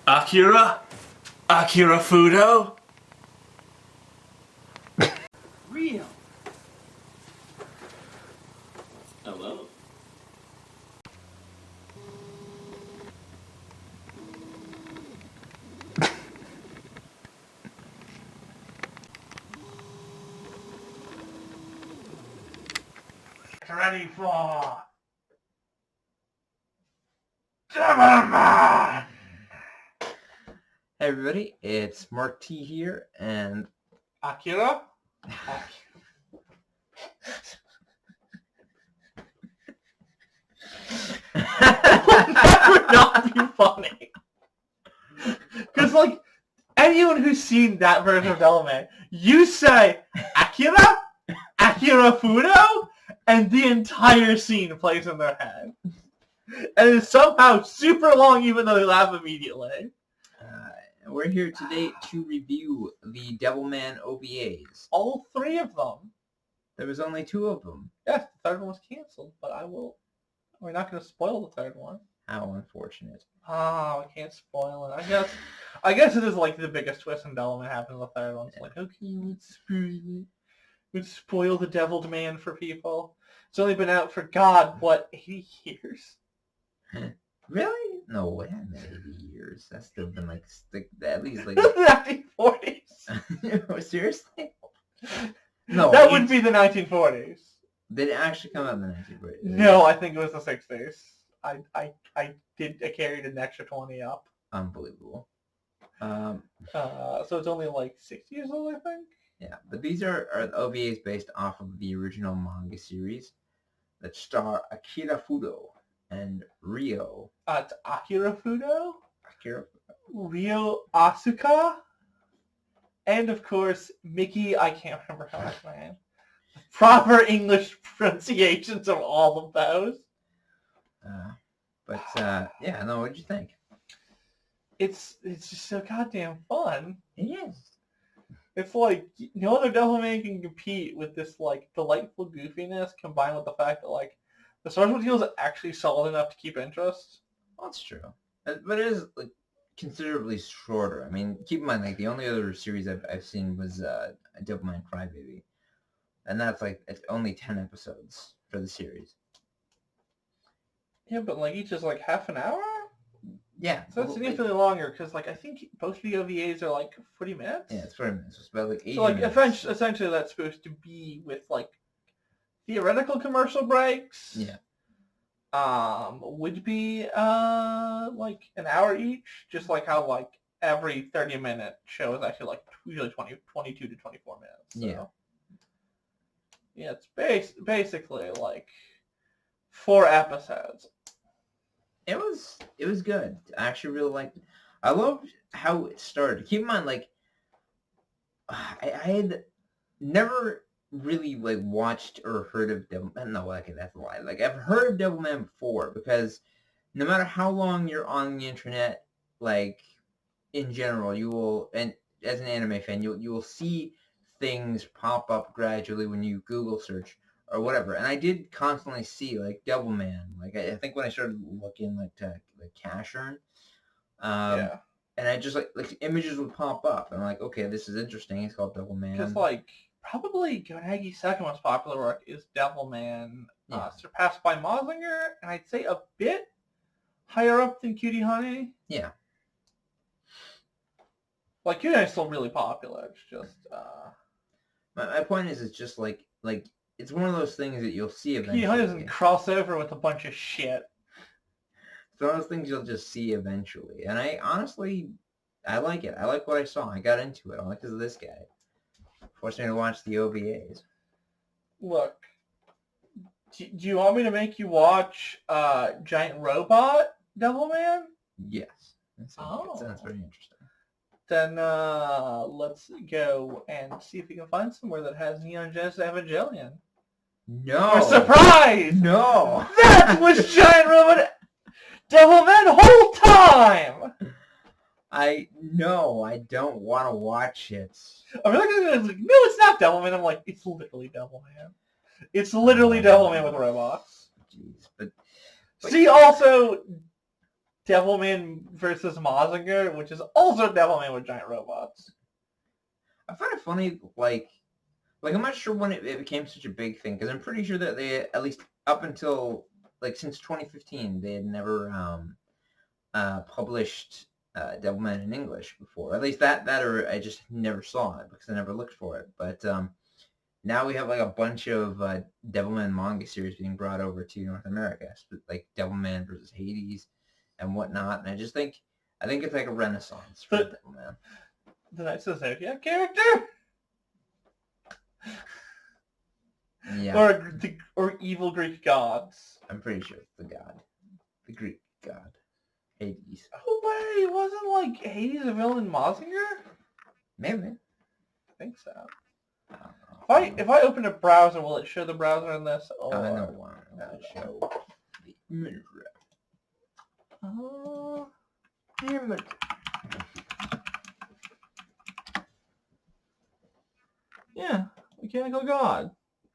Akira Akirafudo? Riyo. Hello. Ready for Devilman! Hey everybody, it's Mark T here, and Akira? That would not be funny. Because, like, anyone who's seen that version of Devilman, you say Akira Akirafudo, and the entire scene plays in their head. And it's somehow super long, even though they laugh immediately. we're here today to review the Devilman OVAs. All three of them. There was only 2 of them. Yes, the third one was canceled, but we're not going to spoil the third one. How unfortunate. Oh, I can't spoil it. I guess it is like the biggest twist in Devilman happens in the third one. It's like, okay, let's spoil it. Let's spoil the Deviled Man for people. It's only been out for, God, what, 80 years? Really? No, it hasn't been 80 years. That's still been like at least like The 1940s. Seriously? No, that would be the 1940s. Did it actually come out in the 1940s? No, I think it was the 60s. I carried an extra 20 up. Unbelievable. So it's only like 6 years old, I think. Yeah, but these are the OVAs based off of the original manga series that star Akirafudo and Riyo. It's Akirafudo, Akira. Riyo Asooka, and of course Micky. I can't remember how that's name. Proper English pronunciations of all of those. Yeah, no, what'd you think? It's just so goddamn fun. It is. It's like no other Devilman can compete with this like delightful goofiness combined with the fact that like the source material is actually solid enough to keep interest. Well, that's true. But it is like considerably shorter. I mean, keep in mind, like the only other series I've seen was Devilman Crybaby, and that's like it's only 10 episodes for the series. Yeah, but like each is like half an hour. Yeah, So that's significantly longer because like I think both the OVAs are like 40 minutes. Yeah, it's 40 minutes. It's about like 80 So like minutes. essentially that's supposed to be with like theoretical commercial breaks. Yeah. Would be like an hour each, just like how like every 30-minute show is actually like usually 22 to 24 minutes. So. Yeah. Yeah, it's basically like 4 episodes. It was good. I actually really liked it. I loved how it started. Keep in mind, like I had never really like watched or heard of Devilman. No, okay, that's a lie. Like I've heard of Devilman before because no matter how long you're on the internet, like in general, you will, and as an anime fan, you will see things pop up gradually when you Google search or whatever. And I did constantly see like Devilman. Like I think when I started looking like to like Cash Earn, Yeah. and I just like images would pop up. And I'm like, okay, this is interesting. It's called Devilman. Because like probably Gonagi's second most popular work is Devilman, surpassed by Mazinger, and I'd say a bit higher up than Cutie Honey. Yeah. Like Cutie Honey's still really popular. It's just my point is, it's just like it's one of those things that you'll see eventually. Cutie Honey doesn't cross over with a bunch of shit. It's one of those things you'll just see eventually. And I honestly, I like it. I like what I saw. I got into it only because of this guy. Forced me to watch the OVAs. Look, do you want me to make you watch Giant Robot Devilman? Yes. That sounds very interesting. Then let's go and see if we can find somewhere that has Neon Genesis Evangelion. No. We're surprised! No. That was Giant Robot Devilman whole time! I don't want to watch it. I mean, like, no, it's not Devilman. I'm like, it's literally Devilman. It's literally Devilman with robots. Jeez, but See, also, Devilman versus Mazinger, which is also Devilman with giant robots. I find it funny, like I'm not sure when it became such a big thing, because I'm pretty sure that they, at least up until, like, since 2015, they had never published Devilman in English before. At least that or I just never saw it because I never looked for it. But now we have like a bunch of Devilman manga series being brought over to North America, like Devilman versus Hades and whatnot. And I think it's like a renaissance for Devilman. The Knights of the Zodiac character? Yeah. Or evil Greek gods. I'm pretty sure it's the god. The Greek god. Hades. Oh wait, wasn't like Hades a villain in Mazinger? Maybe. I think so. If I open a browser, will it show the browser in this? I know one. I'll show the image. Image. Yeah, mechanical god,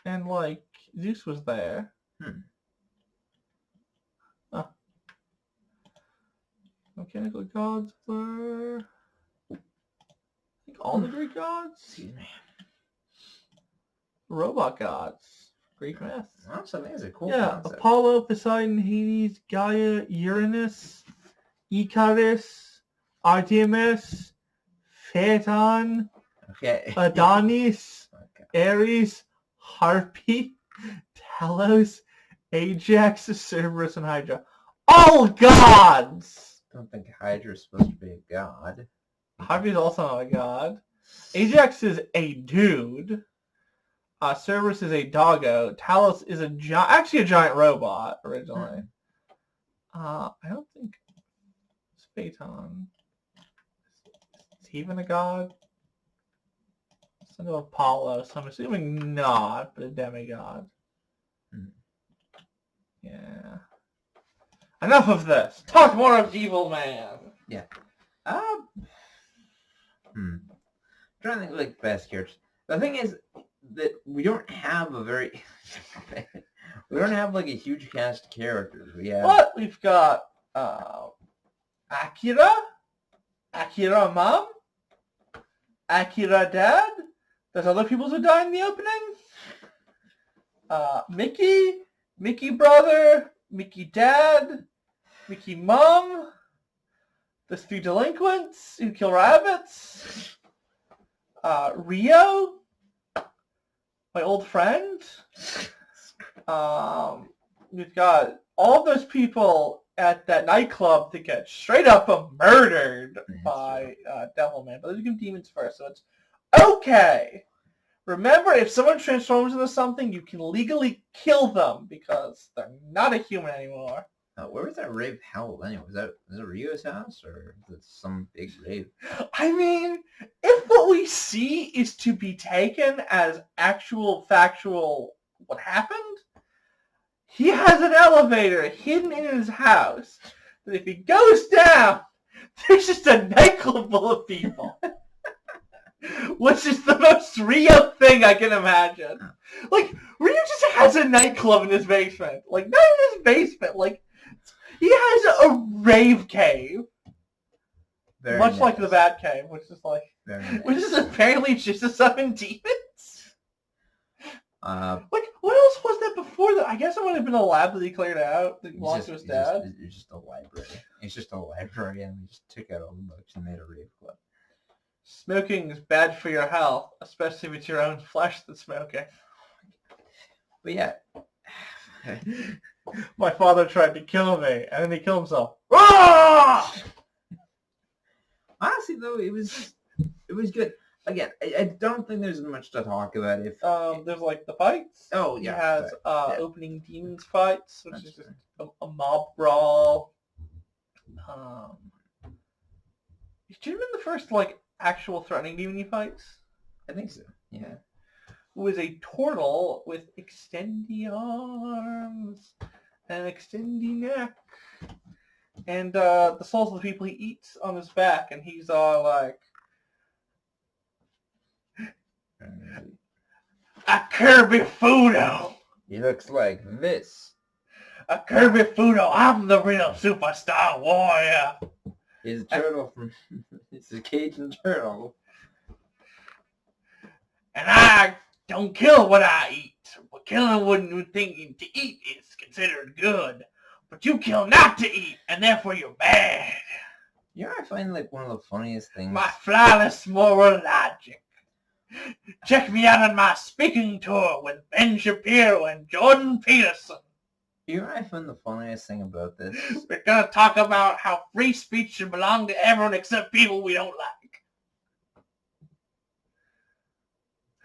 and like Zeus was there. Mechanical gods were, I think, all the Greek gods. Excuse me. Robot gods, Greek myth. That's amazing. Cool. Yeah, concept. Apollo, Poseidon, Hades, Gaia, Uranus, Icarus, Artemis, Phaeton, Okay. Adonis, Okay. Ares, Harpy, Talos, Ajax, Cerberus, and Hydra. All gods! I don't think Hydra's supposed to be a god. Harpy is also not a god. Ajax is a dude. Cerberus is a doggo. Talos is actually a giant robot originally. I don't think it's Phaeton. Is he even a god? Son of Apollo, so I'm assuming not, but a demigod. Yeah. Enough of this. Talk more of Devilman. Yeah. I'm trying to think of like best characters. The thing is that we don't have like a huge cast of characters. We have But we've got Akira, Akira Mom, Akira Dad. There's other people who die in the opening. Micky, Micky Brother, Micky Dad, Micky Mom. There's 3 delinquents who kill rabbits. Riyo, my old friend. We've got all those people at that nightclub that get straight up murdered by Devilman. But let's do demons first, so it's okay. Remember, if someone transforms into something, you can legally kill them because they're not a human anymore. where was that rave held anyway? Was it Rio's house or was it some big rave? I mean, if what we see is to be taken as actual factual what happened, he has an elevator hidden in his house that if he goes down, there's just a nightclub full of people. Which is the most real thing I can imagine. Like, Ryo just has a nightclub in his basement. Like, not in his basement. Like, he has a rave cave. Very much nice. like the Bat Cave, which is like... Very nice. Which is apparently just to summon demons? Like, what else was that before that? I guess it would have been a lab that he cleared out, that he lost to his dad. It's just a library. It's just a library, and we just took out all the books and made a rave club. Smoking is bad for your health, especially if it's your own flesh that's smoking. But yeah. My father tried to kill me, and then he killed himself. Ah! Honestly, though, it was good. Again, I don't think there's much to talk about. There's like the fights. Oh, He yeah. has yeah. opening demons fights, which That's is just right. a mob brawl. Should have been the first like actual threatening demon fights. I think so. Yeah. It was a turtle with extendy arms and extendy neck. And the souls of the people he eats on his back, and he's all like, Akirafudo. He looks like this. Akirafudo, I'm the real superstar warrior. He's a turtle from... It's a Cajun turtle. And I don't kill what I eat. But killing what you think to eat is considered good. But you kill not to eat, and therefore you're bad. You know what I find like one of the funniest things? My flawless moral logic. Check me out on my speaking tour with Ben Shapiro and Jordan Peterson. You know what I find the funniest thing about this? We're gonna talk about how free speech should belong to everyone except people we don't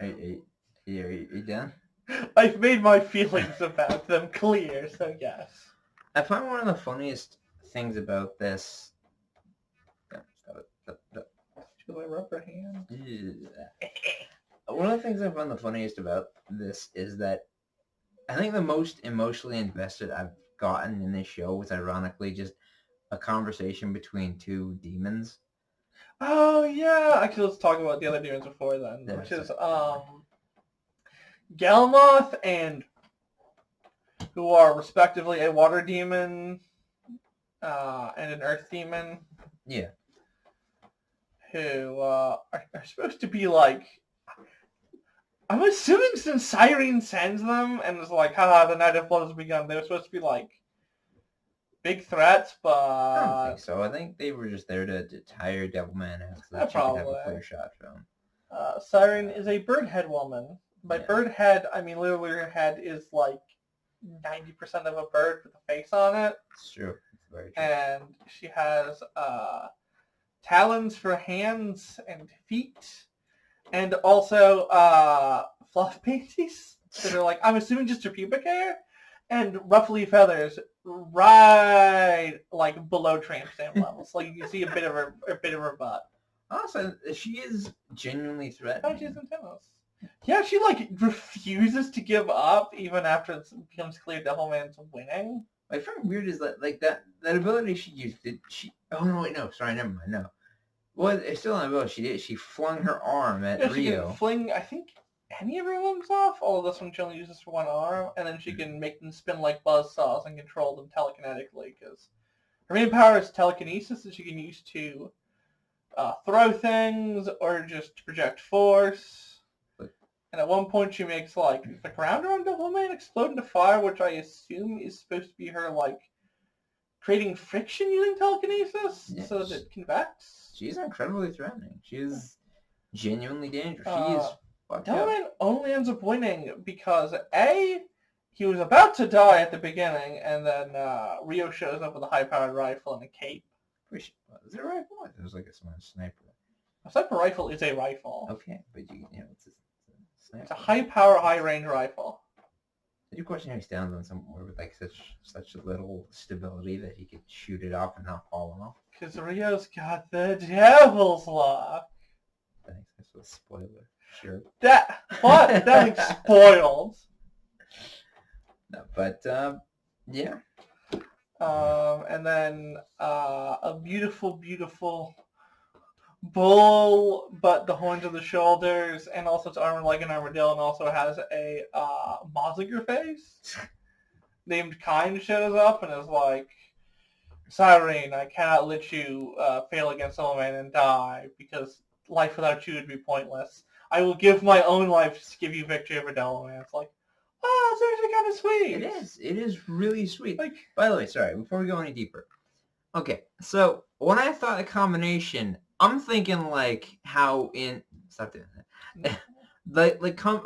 like. Are you done? I've made my feelings about them clear, so yes. I find one of the funniest things about this... My rubber hand. One of the things I find the funniest about this is that I think the most emotionally invested I've gotten in this show was ironically just a conversation between two demons. Oh yeah, actually let's talk about the other demons before then, Yeah, which is Galmoth and who are respectively a water demon and an earth demon. Yeah. Who are supposed to be like, I'm assuming since Cyrene sends them and is like, haha, the night of blood has begun, they were supposed to be like big threats, but I don't think so. I think they were just there to tire Devilman out so that she could have a clear shot for him. Cyrene is a bird head woman. By bird head, I mean literally her head is like 90% of a bird with a face on it. It's true. It's very true. And she has talons for hands and feet, and also fluff panties that are like, I'm assuming just her pubic hair, and ruffly feathers right like below tramp stamp levels. Like you can see a bit of her butt. Also, she is genuinely Oh, threatening. she's intense. Yeah, she like refuses to give up even after it becomes clear Devilman's winning. My friend weird is that like that ability she used, did she... Oh no, wait, no, sorry, never mind, no. Well, it's still an ability she did. She flung her arm at She Riyo. can fling, I think, any of her limbs off. Although this one she only uses for one arm, and then she can make them spin like buzzsaws and control them telekinetically. Because her main power is telekinesis, that she can use to throw things or just to project force. And at one point she makes like the ground around Devilman explode into fire, which I assume is supposed to be her like creating friction using telekinesis so that it convects. She's incredibly threatening. She is genuinely dangerous. She is fucked up. Devilman only ends up winning because A, he was about to die at the beginning, and then Riyo shows up with a high-powered rifle and a cape. Is it a rifle? It was like a sniper. A sniper rifle is a rifle. Okay, but you know, it's a sniper. It's a high-power, high-range rifle. I do question how he stands on somewhere with like such little stability that he could shoot it off and not fall off. Because Rio's got the devil's lock. Thanks, that's a spoiler. Sure. That thing's spoiled. No, but yeah. And then a beautiful, beautiful bull, but the horns are the shoulders, and also it's armored like an armadillo, and also has a Mazinger face. Named Kind shows up and is like, Cyrene, I cannot let you fail against Devilman and die, because life without you would be pointless. I will give my own life to give you victory over Devilman. It's like, oh, it's actually kind of sweet. It is. It is really sweet. Like, by the way, sorry, before we go any deeper. Okay, so when I thought the combination, I'm thinking like how in... Stop doing that.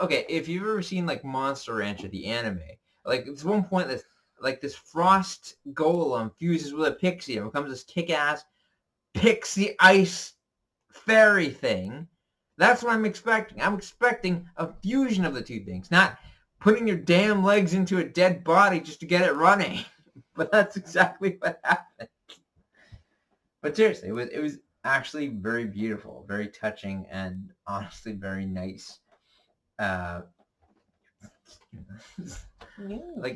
Okay, if you've ever seen like Monster Rancher, the anime, like there's one point that's like this frost golem fuses with a pixie and becomes this kick-ass pixie ice fairy thing. That's what I'm expecting. I'm expecting a fusion of the two things, not putting your damn legs into a dead body just to get it running. But that's exactly what happened. But seriously, it was actually very beautiful, very touching, and honestly very nice. Like,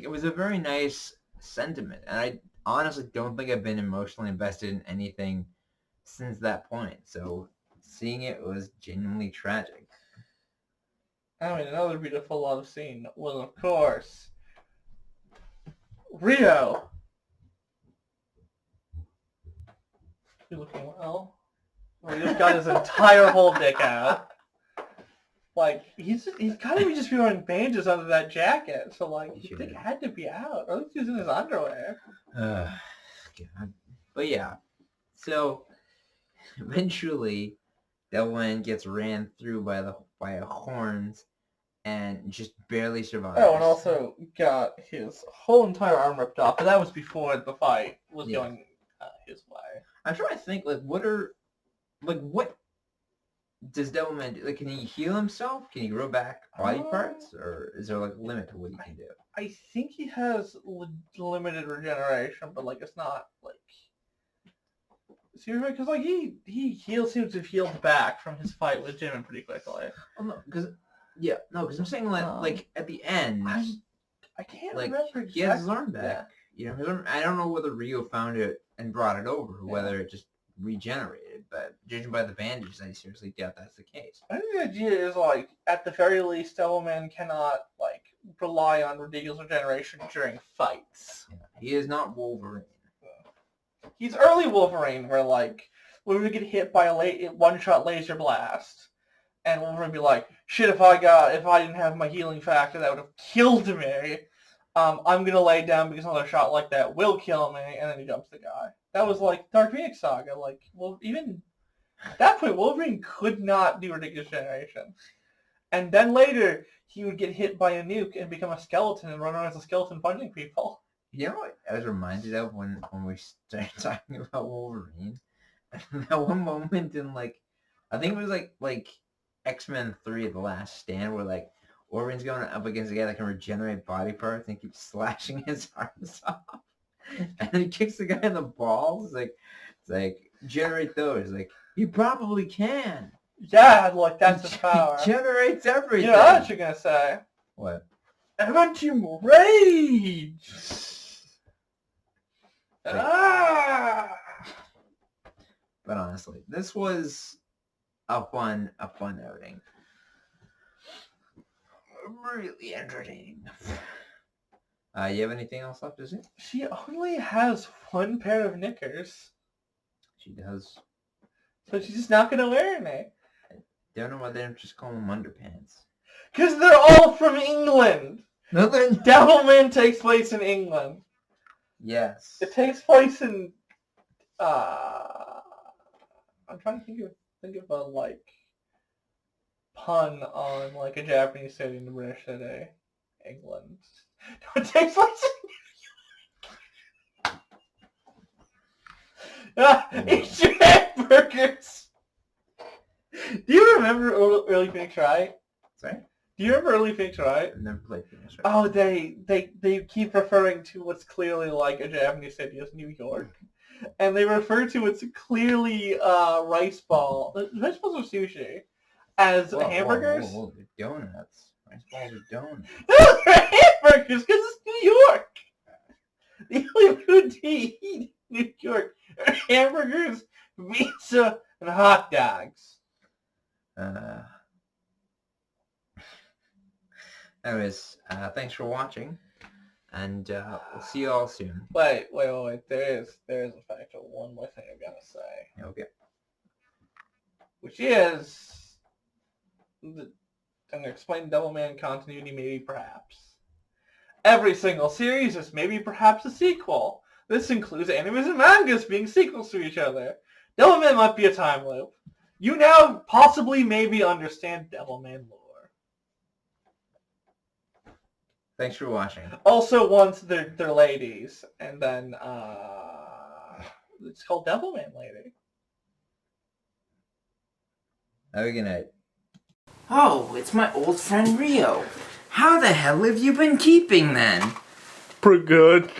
it was a very nice sentiment, and I honestly don't think I've been emotionally invested in anything since that point. So seeing it was genuinely tragic. I mean, another beautiful love scene was, of course, Riyo. You looking well? Rio's got his entire whole dick out. Like, he's gotta be just wearing bandages under that jacket, so like his dick had to be out. Or at least he's in his underwear. God. But yeah. So eventually Devilman gets ran through by a horns and just barely survives. Oh, and also got his whole entire arm ripped off, but that was before the fight was going his way. I'm trying to think, like, what does Devilman do? Like, can he heal himself? Can he grow back body parts? Or is there, like, a limit to what he can do? I think he has limited regeneration, but, like, it's not, like... Seriously? Because, like, he seems to have healed back from his fight with Jimin pretty quickly. Oh, no, because... Yeah, no, because I'm saying, like, at the end... I can't like, remember exactly. He has his arm back. Yeah. You know, I don't know whether Riyo found it and brought it over, or whether it just regenerated, but judging by the bandages, I seriously doubt that's the case. I think the idea is, like, at the very least, Devilman cannot, like, rely on ridiculous regeneration during fights. Yeah. He is not Wolverine. He's early Wolverine, where, like, when we get hit by a one-shot laser blast, and Wolverine would be like, shit, if I didn't have my healing factor, that would have killed me. I'm gonna lay down because another shot like that will kill me, and then he jumps the guy. That was like Dark Phoenix Saga. Like, well, even at that point, Wolverine could not do ridiculous generation. And then later, he would get hit by a nuke and become a skeleton and run around as a skeleton punching people. You know what I was reminded of when we started talking about Wolverine? That one moment in, like, I think it was like X-Men 3, The Last Stand, where, like, Wolverine's going up against a guy that can regenerate body parts and keeps slashing his arms off. And then he kicks the guy in the balls. It's like, generate those. Like, you probably can. Yeah, like, that's his power. He generates everything. You know what you're gonna say? What? Anti rage! But honestly, this was a fun outing. Really entertaining. You have anything else left to say? She only has one pair of knickers. She does. So she's just not gonna wear any. Don't know why they don't just call them underpants. Because they're all from England! No, they're not. Devilman takes place in England. Yes. It takes place in... I'm trying to think of a, like, pun on, like, a Japanese city in the British city. England. It takes place in... Eat your hamburgers! Do you remember Early Phoenix Wright? Sorry? Do you remember Early Phoenix Wright? I've never played Phoenix Wright. Oh, they keep referring to what's clearly like a Japanese city as New York. And they refer to what's clearly rice balls or sushi as hamburgers. Whoa, they're donuts. Rice balls are donuts. They're hamburgers because it's New York. The only food to eat in New York are hamburgers, pizza, and hot dogs. Anyways, thanks for watching, and we'll see you all soon. Wait. There is in fact one more thing I've got to say. Okay. Which is, I'm going to explain Devilman continuity, maybe perhaps. Every single series is maybe perhaps a sequel. This includes animes and mangas being sequels to each other. Devilman might be a time loop. You now possibly maybe understand Devilman lore. Thanks for watching. Also, once they're ladies, and then it's called Devilman Lady. Have a good night. Oh, it's my old friend Riyo. How the hell have you been keeping then? Pretty good.